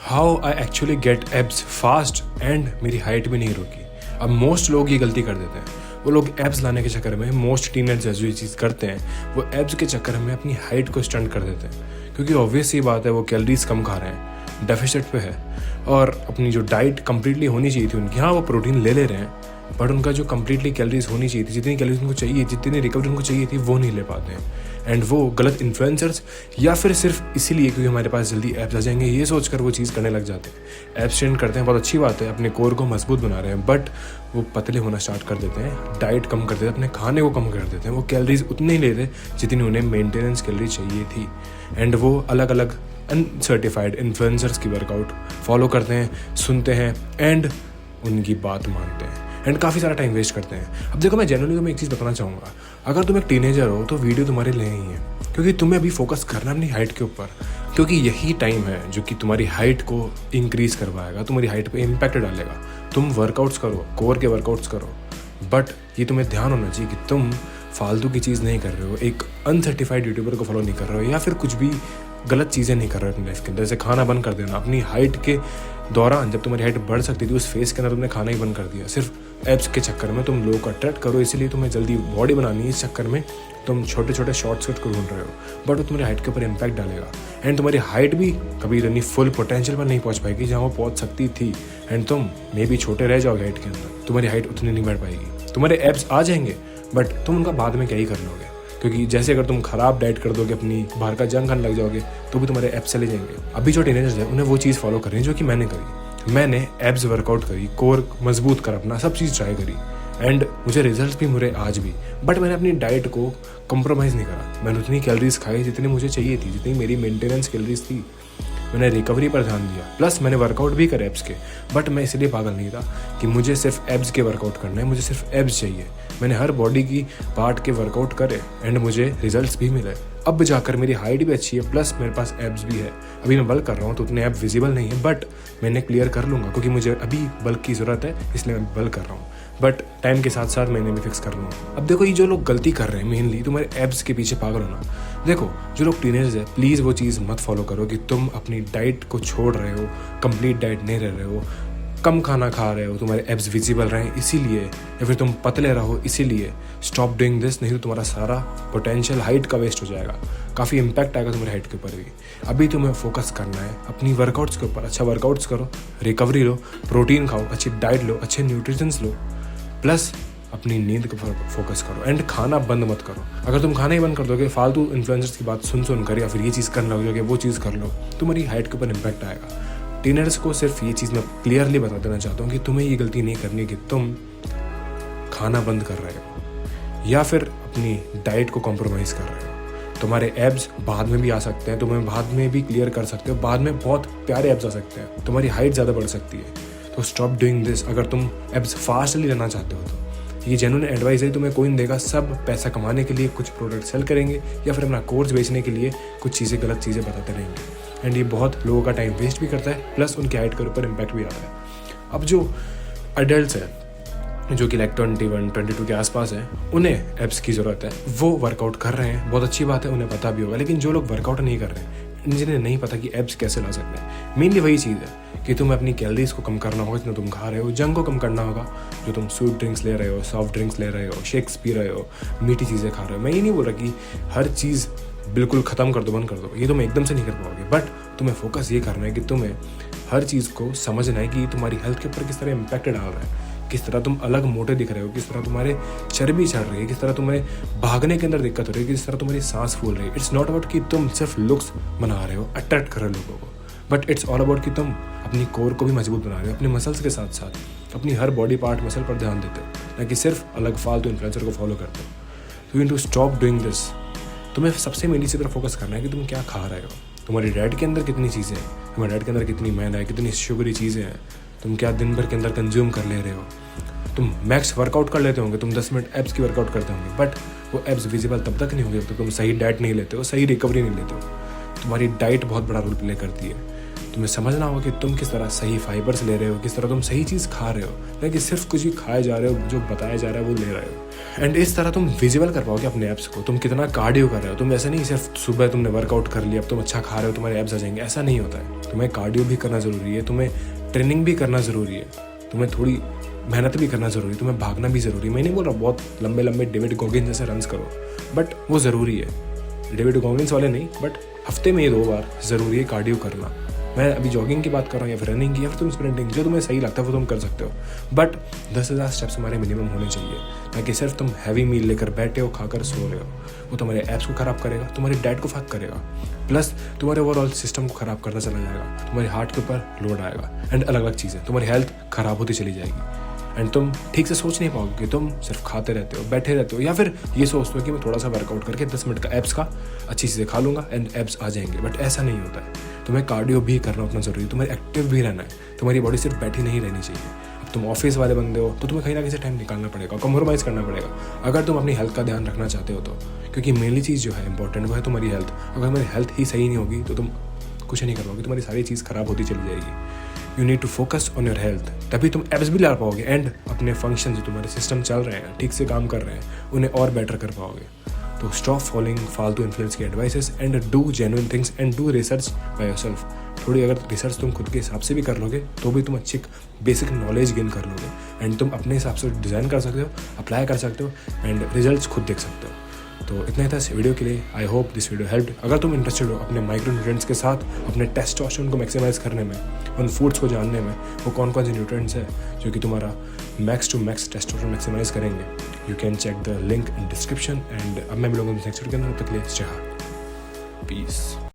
How I actually get abs fast and मेरी height भी नहीं रुकी। अब मोस्ट लोग ये गलती कर देते हैं, वो लोग एब्स लाने के चक्कर में, मोस्ट टीनेजर्स जो ये चीज़ करते हैं वो एब्स के चक्कर में अपनी हाइट को स्टंट कर देते हैं, क्योंकि ऑब्वियस ही बात है वो कैलोरीज कम खा रहे हैं, डेफिसिट पे है, और अपनी जो डाइट कंप्लीटली होनी चाहिए थी उनकी, हाँ वो प्रोटीन ले रहे हैं बट उनका जो कंप्लीटली कैलोरीज होनी चाहिए थी, जितनी कैलोरीज उनको चाहिए, जितनी रिकवरी उनको चाहिए थी, वो नहीं ले पाते हैं। एंड वो गलत इन्फ्लुएंसर्स या फिर सिर्फ इसीलिए क्योंकि हमारे पास जल्दी एब्स आ जाएंगे ये सोचकर वो चीज़ करने लग जाते हैं। एब्स ट्रेन करते हैं, बहुत अच्छी बात है, अपने कोर को मजबूत बना रहे हैं, बट वो पतले होना स्टार्ट कर देते हैं, डाइट कम कर देते हैं, अपने खाने को कम कर देते हैं, वो कैलोरीज उतनी ही लेते जितनी उन्हें मेंटेनेंस कैलोरी चाहिए थी। एंड वो अलग अलग अनसर्टिफाइड इन्फ्लुएंसर्स की वर्कआउट फॉलो करते हैं, सुनते हैं एंड उनकी बात मानते हैं एंड काफ़ी सारा टाइम वेस्ट करते हैं। अब देखो, मैं जेन्युइनली तुम्हें एक चीज़ बताना चाहूँगा, अगर तुम एक टीनेजर हो तो वीडियो तुम्हारे लिए ही है, क्योंकि तुम्हें अभी फोकस करना है अपनी हाइट के ऊपर, क्योंकि यही टाइम है जो कि तुम्हारी हाइट को इंक्रीज करवाएगा, तुम्हारी हाइट पे इम्पैक्ट डालेगा। तुम वर्कआउट्स करो, कोर के वर्कआउट्स करो, बट ये तुम्हें ध्यान होना चाहिए कि तुम फालतू की चीज़ नहीं कर रहे हो, एक अनसर्टिफाइड यूट्यूबर को फॉलो नहीं कर रहे हो, या फिर कुछ भी गलत चीज़ें नहीं कर रहे हो अपनी लाइफ के अंदर। जैसे खाना बंद कर देना, अपनी हाइट के दौरान जब तुम्हारी हाइट बढ़ सकती थी उस फेस के अंदर तुमने खाना ही बंद कर दिया, सिर्फ एब्स के चक्कर में। तुम लोगों को अट्रैक्ट करो इसलिए तुम्हें जल्दी बॉडी बनानी है, इस चक्कर में तुम छोटे छोटे शॉर्टकट को ढूंढ रहे हो, बट वो तुम्हारी हाइट के ऊपर इम्पैक्ट डालेगा एंड तुम्हारी हाइट भी कभी इतनी फुल पोटेंशियल पर नहीं पहुंच पाएगी जहाँ वो पहुंच सकती थी, एंड तुम मे भी छोटे रह जाओगे हाइट के अंदर, तुम्हारी हाइट उतनी नहीं बढ़ पाएगी। तुम्हारे एब्स आ जाएंगे बट तुम उनका बाद में क्या ही कर लोगे, क्योंकि जैसे अगर तुम खराब डाइट कर दोगे, अपनी बाहर का जंक खाने लग जाओगे, तो भी तुम्हारे एब्स चले जाएंगे। अभी जो टीनेजर्स हैं उन्हें वो चीज़ फॉलो करनी है जो कि मैंने करी। मैंने एब्स वर्कआउट करी, कोर मजबूत कर अपना सब चीज़ ट्राई करी एंड मुझे रिजल्ट भी मिले आज भी, बट मैंने अपनी डाइट को कंप्रोमाइज़ नहीं करा। मैंने उतनी कैलोरीज खाई जितनी मुझे चाहिए थी, जितनी मेरी मेंटेनेंस कैलोरीज थी। मैंने रिकवरी पर ध्यान दिया, प्लस मैंने वर्कआउट भी करे एब्स के, बट मैं इसलिए पागल नहीं था कि मुझे सिर्फ एब्स के वर्कआउट करना है, मुझे सिर्फ एब्स चाहिए। मैंने हर बॉडी की पार्ट के वर्कआउट करे एंड मुझे रिजल्ट्स भी मिले। अब जाकर मेरी हाइट भी अच्छी है, प्लस मेरे पास एब्स भी है। अभी मैं बल्क कर रहा हूँ तो उतने एब विजिबल नहीं है, बट मैंने क्लियर कर लूँगा क्योंकि मुझे अभी बल्क की ज़रूरत है, इसलिए मैं बल्क कर रहा हूँ, बट टाइम के साथ साथ मैंने भी फिक्स कर लूँगा। अब देखो, ये जो लोग गलती कर रहे हैं मेनली तुम्हारे एब्स के पीछे पागल होना। देखो, जो लोग टीनेजर्स है, प्लीज़ वो चीज़ मत फॉलो करो कि तुम अपनी डाइट को छोड़ रहे हो, कंप्लीट डाइट नहीं रह रहे हो, कम खाना खा रहे हो, तुम्हारे एब्स विजिबल रहें इसीलिए, या फिर तुम पतले रहो इसीलिए। स्टॉप डूइंग दिस, नहीं तो तुम्हारा सारा पोटेंशियल हाइट का वेस्ट हो जाएगा, काफ़ी इंपैक्ट आएगा तुम्हारी हाइट के ऊपर भी। अभी तुम्हें फोकस करना है अपनी वर्कआउट्स के ऊपर, अच्छा वर्कआउट्स करो, रिकवरी लो, प्रोटीन खाओ, अच्छी डाइट लो, अच्छे न्यूट्रिशंस लो, प्लस अपनी नींद के ऊपर फोकस करो एंड खाना बंद मत करो। अगर तुम खाना ही बंद कर दोगे, फालतू इन्फ्लुएंसर्स की बात सुन कर, या फिर ये चीज़ करने लगोगे, वो चीज़ कर लो, तुम्हारी हाइट के ऊपर इम्पैक्ट आएगा। टीनेजर्स को सिर्फ ये चीज़ मैं क्लियरली बता देना चाहता हूँ कि तुम्हें ये गलती नहीं करनी है कि तुम खाना बंद कर रहे हो या फिर अपनी डाइट को कॉम्प्रोमाइज़ कर रहे हो। तुम्हारे एब्स बाद में भी आ सकते हैं, तुम्हें बाद में भी क्लियर कर सकते हो, बाद में बहुत प्यारे एब्स आ सकते हैं, तुम्हारी हाइट ज़्यादा बढ़ सकती है। तो स्टॉप डूइंग दिस। अगर तुम एब्स फास्टली लेना चाहते हो तो ये जेन्युइन एडवाइस है, तुम्हें कोई नहीं देगा। सब पैसा कमाने के लिए कुछ प्रोडक्ट सेल करेंगे या फिर अपना कोर्स बेचने के लिए कुछ चीज़ें, गलत चीज़ें बताते रहेंगे एंड ये बहुत लोगों का टाइम वेस्ट भी करता है, प्लस उनकी हाइट के ऊपर इम्पैक्ट भी आता है। अब जो अडल्ट है जो कि लाइक 21-22 के आसपास है, उन्हें एब्स की ज़रूरत है, वो वर्कआउट कर रहे हैं, बहुत अच्छी बात है, उन्हें पता भी होगा। लेकिन जो लोग वर्कआउट नहीं कर रहे हैं, जिन्हें नहीं पता कि एब्स कैसे ला सकते हैं, मेनली वही चीज़ है कि तुम्हें अपनी कैलोरीज को कम करना होगा जितना तुम खा रहे हो, जंक को कम करना होगा, जो तुम स्वीट ड्रिंक्स ले रहे हो, सॉफ्ट ड्रिंक्स ले रहे हो, शेक्स पी रहे हो, मीठी चीज़ें खा रहे हो। मैं ये नहीं बोल रहा कि हर चीज़ बिल्कुल ख़त्म कर दो, बंद कर दो, ये तुम एकदम से नहीं कर पाओगे, बट तुम्हें फोकस ये करना है कि तुम्हें हर चीज़ को समझना है कि तुम्हारी हेल्थ के ऊपर किस तरह इम्पैक्ट डाल रहा है, किस तरह तुम अलग मोटे दिख रहे हो, किस तरह तुम्हारे चर्बी चढ़ रही है, किस तरह तुम्हें भागने के अंदर दिक्कत हो रही है, किस तरह तुम्हारी सांस फूल रही है। इट्स नॉट अबाउट कि तुम सिर्फ लुक्स बना रहे हो, अट्रैक्ट कर रहे हो लोगों को, बट इट्स ऑल अबाउट कि तुम अपनी कोर को भी मजबूत बना रहे हो, अपने मसल्स के साथ साथ अपनी हर बॉडी पार्ट मसल पर ध्यान देते हो, ना कि सिर्फ अलग फालतू इन्फ्लुएंसर को फॉलो करते हो। तो you need to stop doing this. तुम्हें सबसे मेनली इसी तरह फोकस करना है कि तुम क्या खा रहे हो, तुम्हारी डाइट के अंदर कितनी चीज़ें हैं, तुम्हारी डाइट के अंदर कितनी मैदा है, कितनी शुगरी चीज़ें हैं, तुम क्या दिन भर के अंदर कंज्यूम कर ले रहे हो। तुम मैक्स वर्कआउट कर लेते होंगे, तुम 10 मिनट एब्स की वर्कआउट करते होंगे, बट वो एब्स विजिबल तब तक नहीं होंगे जब तक तुम सही डाइट नहीं लेते हो, सही रिकवरी नहीं लेते हो। तुम्हारी डाइट बहुत बड़ा रोल प्ले करती है। तुम्हें समझना होगा कि तुम किस तरह सही फाइबर्स ले रहे हो, किस तरह तुम सही चीज़ खा रहे हो, नहीं कि सिर्फ कुछ भी खाए जा रहे हो, जो बताया जा रहा है वो ले रहे हो। एंड इस तरह तुम विजिबल कर पाओगे अपने एब्स को, तुम कितना कार्डियो कर रहे हो। तुम ऐसा नहीं सिर्फ सुबह तुमने वर्कआउट कर लिया, अब तुम अच्छा खा रहे हो तुम्हारे एब्स आ जाएंगे, ऐसा नहीं होता है। तुम्हें कार्डियो भी करना ज़रूरी है, तुम्हें ट्रेनिंग भी करना ज़रूरी है, तुम्हें थोड़ी मेहनत भी करना ज़रूरी है, तुम्हें भागना भी ज़रूरी है। मैं नहीं बोल रहा बहुत लंबे लंबे डेविड गॉगिन्स जैसे रन्स करो, बट वो ज़रूरी है। डेविड गॉगिन्स वाले नहीं, बट हफ्ते में 2 बार ज़रूरी है कार्डियो करना। मैं अभी जॉगिंग की बात कर रहा हूँ या फिर रनिंग की या फिर तुम स्प्रिंटिंग, जो तुम्हें सही लगता है वो तुम कर सकते हो। बट 10,000 स्टेप्स हमारे मिनिमम होने चाहिए, ना कि सिर्फ तुम हैवी मील लेकर बैठे हो, खाकर सो रहे हो। वो तुम्हारे एब्स को ख़राब करेगा, तुम्हारी डाइट को फक करेगा, प्लस तुम्हारे ओवरऑल सिस्टम को ख़राब करता चला जाएगा, तुम्हारे हार्ट के ऊपर लोड आएगा एंड अलग अलग चीज़ें, तुम्हारी हेल्थ ख़राब होती चली जाएगी। एंड तुम ठीक से सोच नहीं पाओगे कि तुम सिर्फ खाते रहते हो, बैठे रहते हो, या फिर ये सोचते हो कि मैं थोड़ा सा वर्कआउट करके 10 मिनट का एब्स का अच्छी चीज़ें खा लूँगा एंड एब्स आ जाएंगे। बट ऐसा नहीं होता है। तुम्हें कार्डियो भी करना उतना ज़रूरी है, तुम्हें एक्टिव भी रहना है, तुम्हारी बॉडी सिर्फ बैठी नहीं रहनी चाहिए। अब तुम ऑफिस वाले बंदे हो तो तुम्हें कहीं ना कहीं से टाइम निकालना पड़ेगा, कॉम्प्रोमाइज़ करना पड़ेगा, अगर तुम अपनी हेल्थ का ध्यान रखना चाहते हो तो। क्योंकि मेनली चीज़ जो है इंपॉर्टेंट वो है तुम्हारी हेल्थ। अगर तुम्हारी हेल्थ ही सही नहीं होगी तो तुम कुछ नहीं कर पाओगे, तुम्हारी सारी चीज़ ख़राब होती चली जाएगी। You need to focus on your health, तभी तुम एब्स भी ला पाओगे एंड अपने फंक्शन जो तुम्हारे सिस्टम चल रहे हैं, ठीक से काम कर रहे हैं, उन्हें और बेटर कर पाओगे। तो स्टॉप फॉलोइंग फालतू इन्फ्लुएंस की advices and do genuine things and do research by yourself. थोड़ी अगर रिसर्च तुम खुद के हिसाब से भी कर लोगे तो भी तुम अच्छी बेसिक नॉलेज गेन कर लोगे एंड तुम अपने हिसाब से डिज़ाइन कर सकते हो, अप्लाई कर सकते हो एंड रिजल्ट्स खुद देख सकते हो। तो इतना ही था इस वीडियो के लिए। I hope this video helped. अगर तुम इंटरेस्टेड हो अपने माइक्रोन्यूट्रिएंट्स के साथ अपने टेस्टोस्टेरोन को मैक्सिमाइज करने में, उन फूड्स को जानने में वो कौन कौन से न्यूट्रिएंट्स हैं जो कि तुम्हारा max to max testosterone maximise करेंगे, you can check the link in description. And अब मैं मिलूंगा नेक्स्ट वीडियो के अंदर, तक के लिए जय हिंद, पीस।